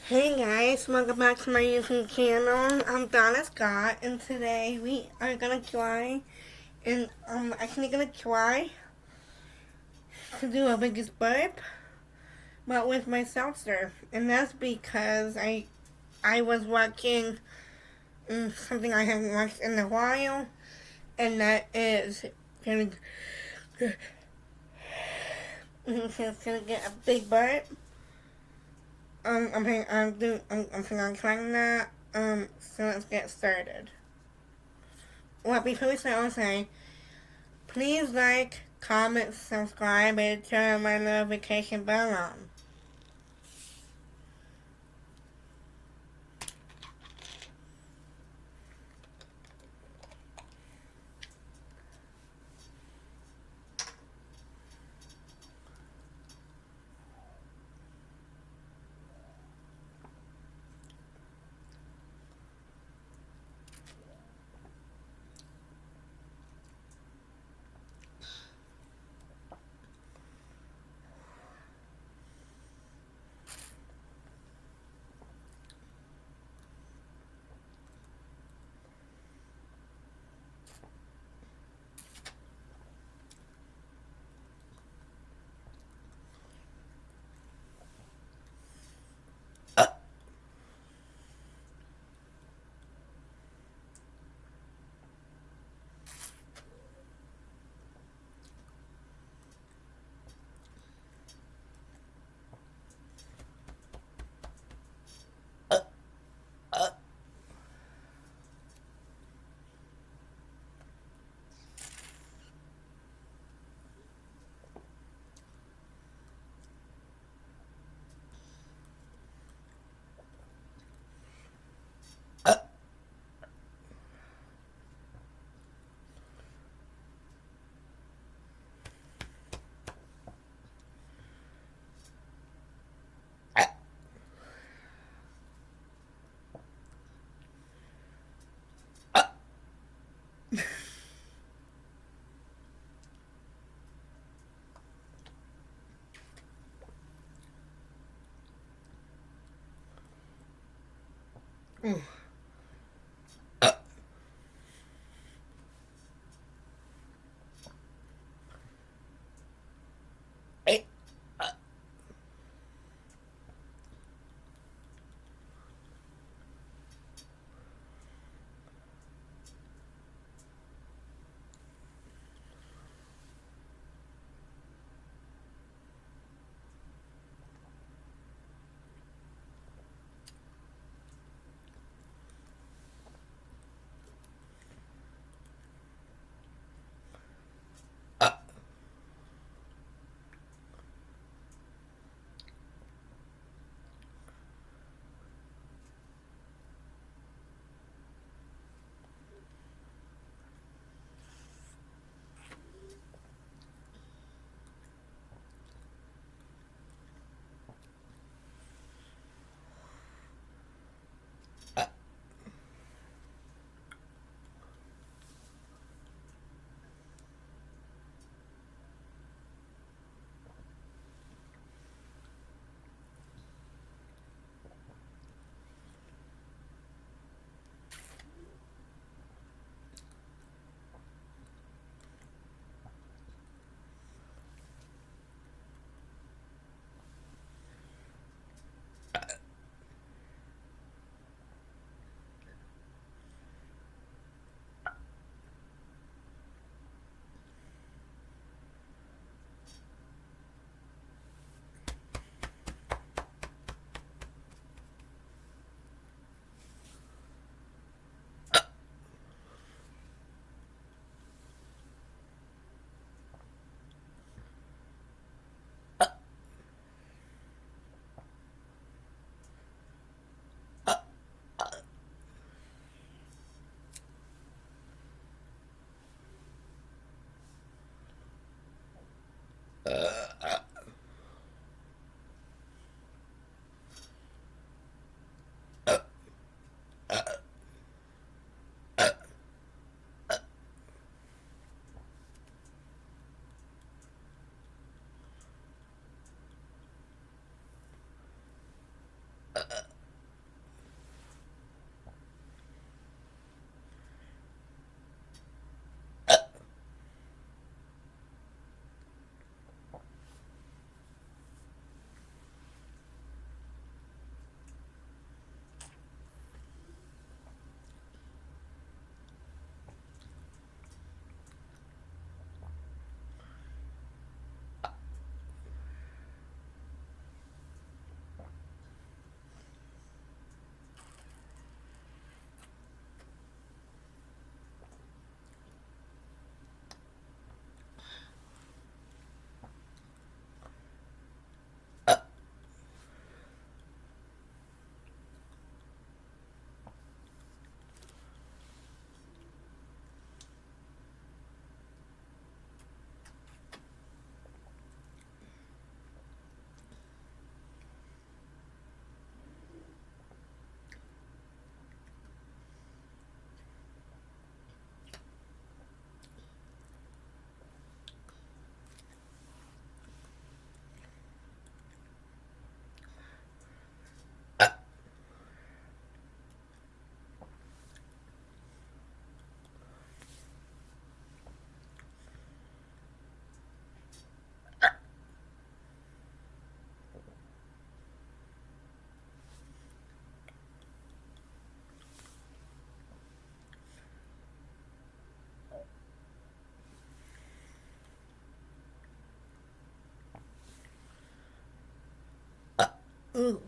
Hey guys, welcome back to my YouTube channel. I'm Donna Scott, and today we are gonna try, and I'm actually gonna try to do a biggest burp, but with my seltzer, and that's because I was watching something I haven't watched in a while, and that is gonna gonna get a big burp. I'm thinking on trying that. So let's get started. Well, before we start, I'll say, please like, comment, subscribe, and turn my notification bell on. Mm. Eh, Ooh.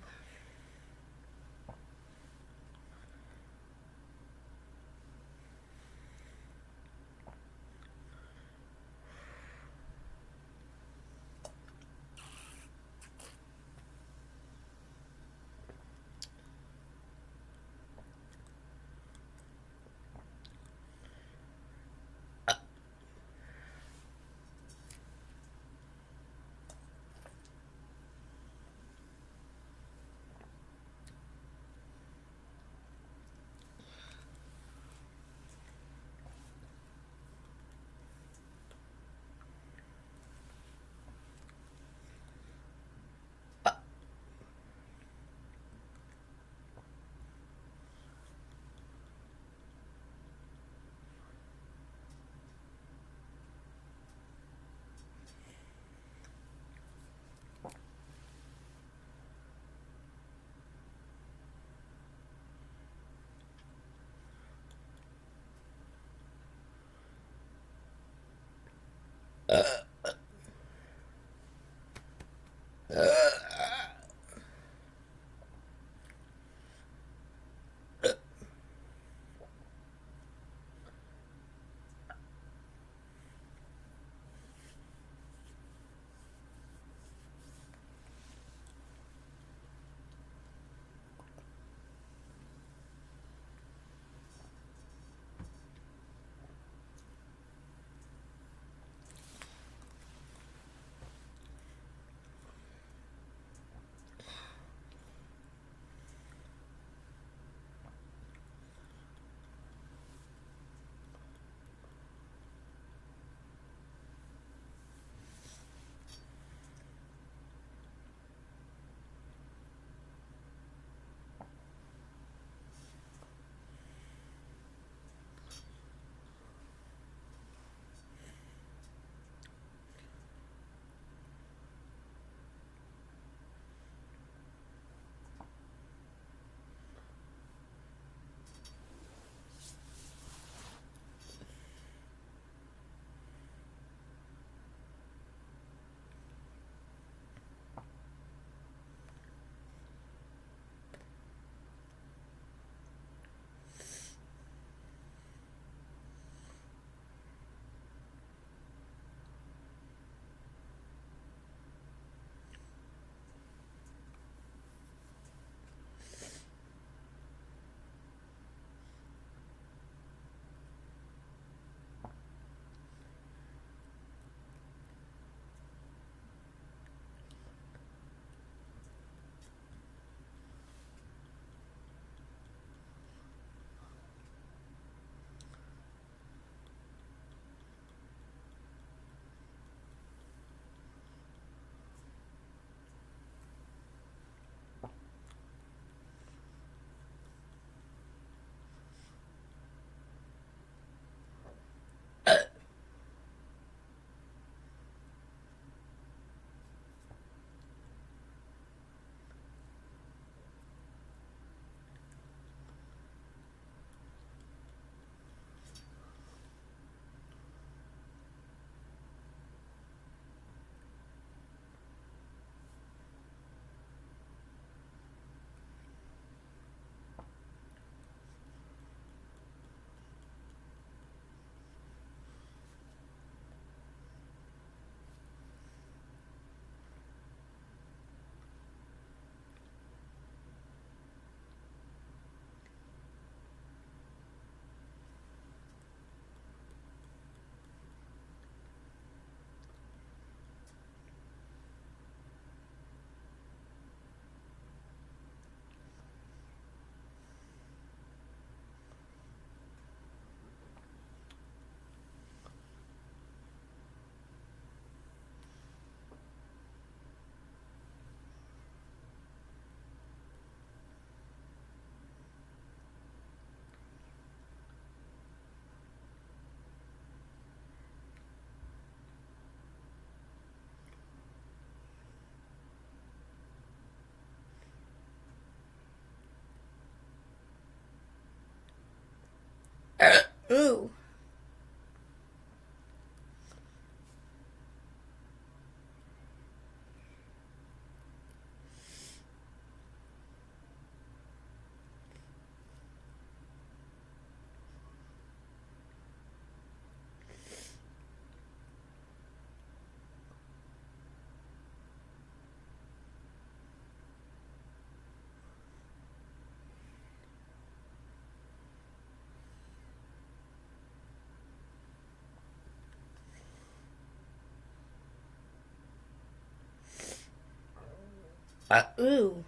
Ooh.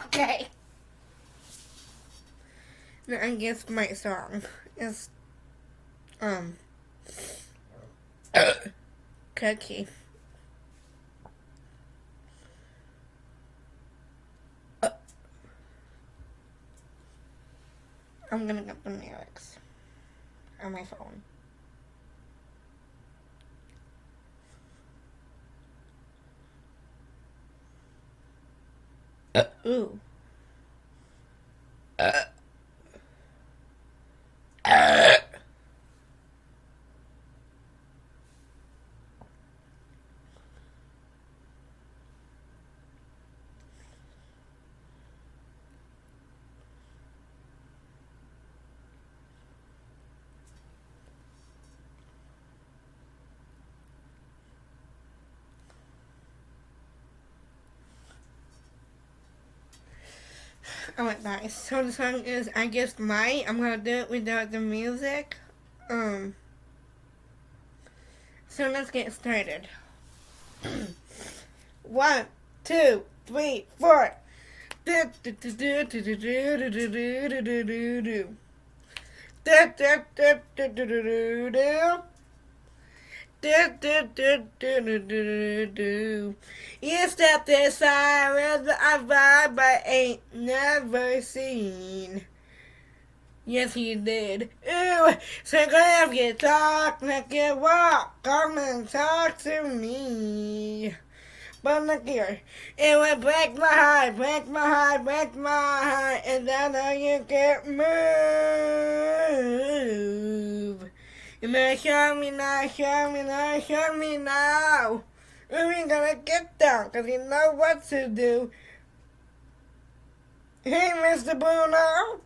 Okay. Now I guess my song is Cookie. I'm gonna get the lyrics on my phone. Ooh. Alright guys, so the song is I Guess My. I'm gonna do it without the music. So let's get started. 1, 2, 3, 4. You stepped inside with a vibe I ain't never seen. Yes, he did. Ooh, so glad you talk, like you walk, come and talk to me. But look here, it would break my heart, break my heart, break my heart, and that's how you can't move. You better show me now, show me now, show me now. We ain't gonna get down, cause you know what to do. Hey, Mr. Bruno,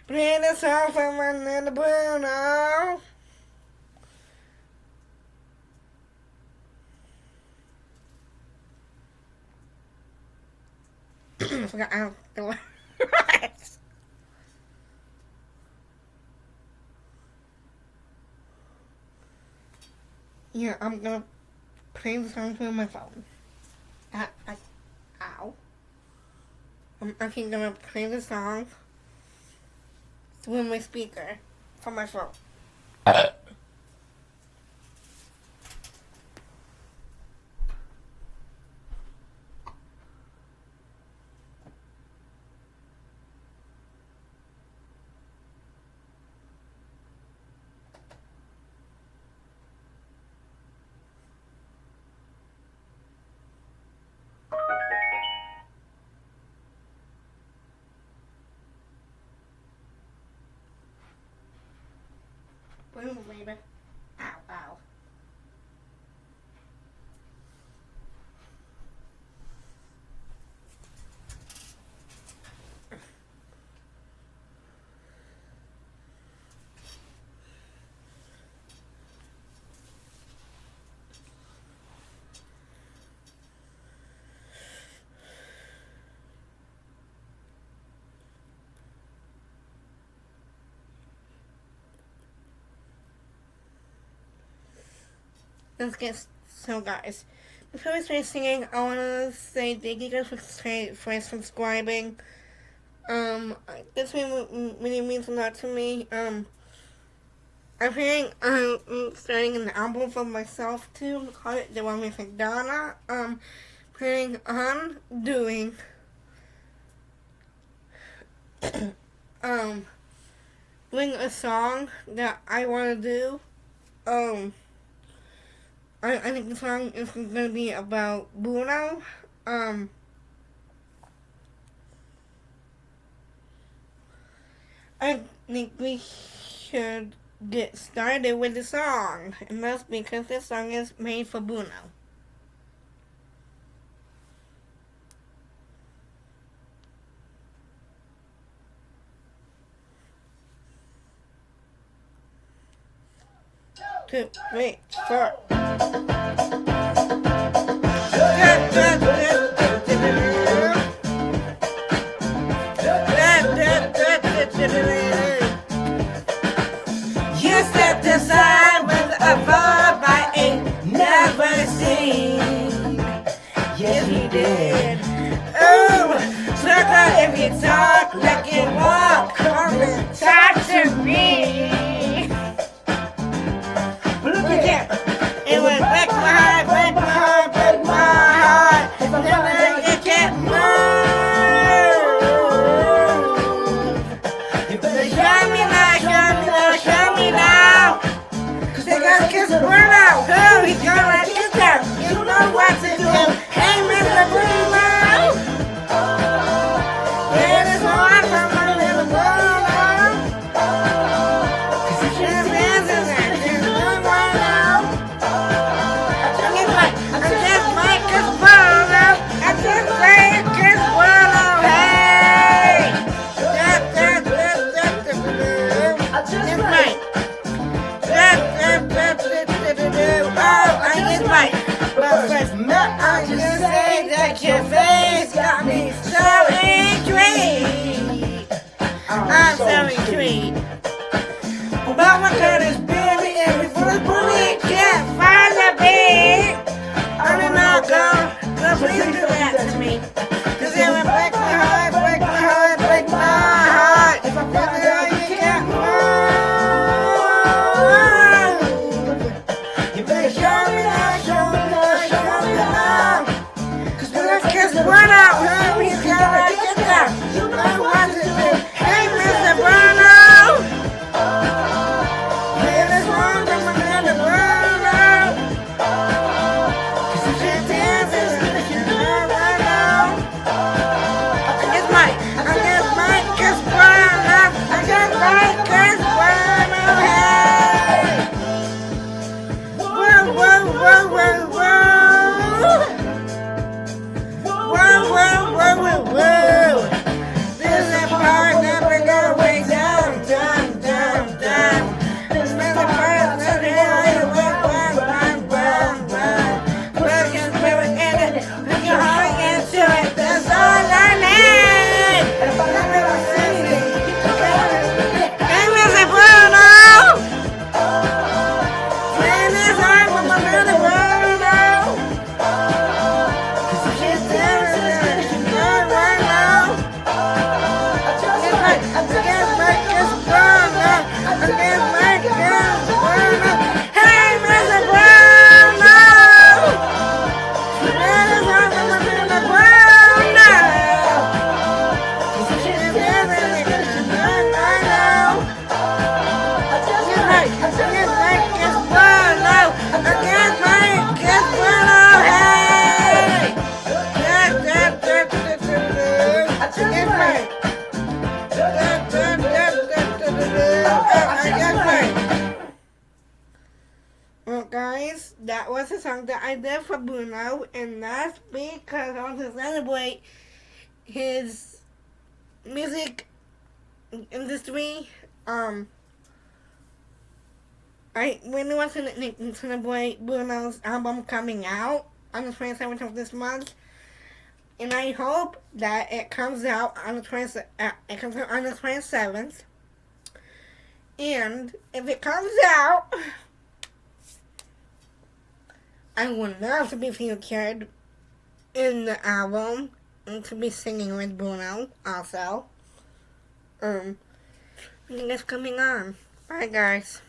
play the song for my little Bruno. I forgot how the words. Yeah, I'm gonna play the song through my phone. Ow. I'm actually gonna play the song through my speaker from my phone. Boom, baby. Ow, ow. Let's get so guys. Before we start singing, I wanna say thank you guys for subscribing. This really means a lot to me. I'm planning on starting an album for myself too. Call it The One with Donna. Planning on doing doing a song that I want to do. I think the song is going to be about Bruno. I think we should get started with the song, and that's because this song is made for Bruno. Two, three, four. You stepped aside with a vibe I ain't never seen. Yes, he did. Oh, sucker, if you talk like you walk, come and talk to me. Look at it. It would break my heart, break my heart, break my heart. Never you can't move. You better show me now, show me now, show me now. Cause they gotta kiss Bruno. Oh, he's gonna kiss her. You know what to do. Hey, Mr. Bruno. It is hard for my little Bruno. Cause his hands in there. There's no one now. I just might kiss Bruno. I just might kiss Bruno. Hey. Just might. Oh, I just might. But first, I just say that your face got me so intrigued. I'm so intrigued. But my cut is barely every bullet can't find the beat. I don't know, girl, please do that to me. Cause it would break my heart, break my heart, break my heart. If I feel it, you can't move. You better show me now, show me now, show me now. Cause when I kiss Bruno, he's gonna get down. You know what to do. Hey, Mr. Bruno. It is wrong for my little Bruno. Cause she dances and she knows right now. I just might kiss Bruno. I just might kiss Bruno. Hey. Whoa, whoa, whoa, whoa, whoa. Whoa, whoa, whoa, whoa, whoa. This is the part that we're going way down, down, down, down. This is the part that we're going way, Put your spirit in it, put your heart into it. That's all I need. Hey, Mr. Bruno. Playing this hard with my little Bruno. Cause she's dancing, she's good right now. I just might kiss Bruno. I just might kiss Bruno. Hey, Mr. Bruno. That is all for my little Bruno. Cause she's dancing, she's good right now. I just might kiss Bruno. I just might kiss Bruno. Hey. I just might. Well, guys, that was a song that I did for Bruno, and that's because I want to celebrate his music industry. I really want to celebrate Bruno's album coming out on the 27th of this month. And I hope that it comes out on the 27th. And if it comes out, I would love to be featured in the album and to be singing with Bruno also. I think that's coming on. Bye, guys.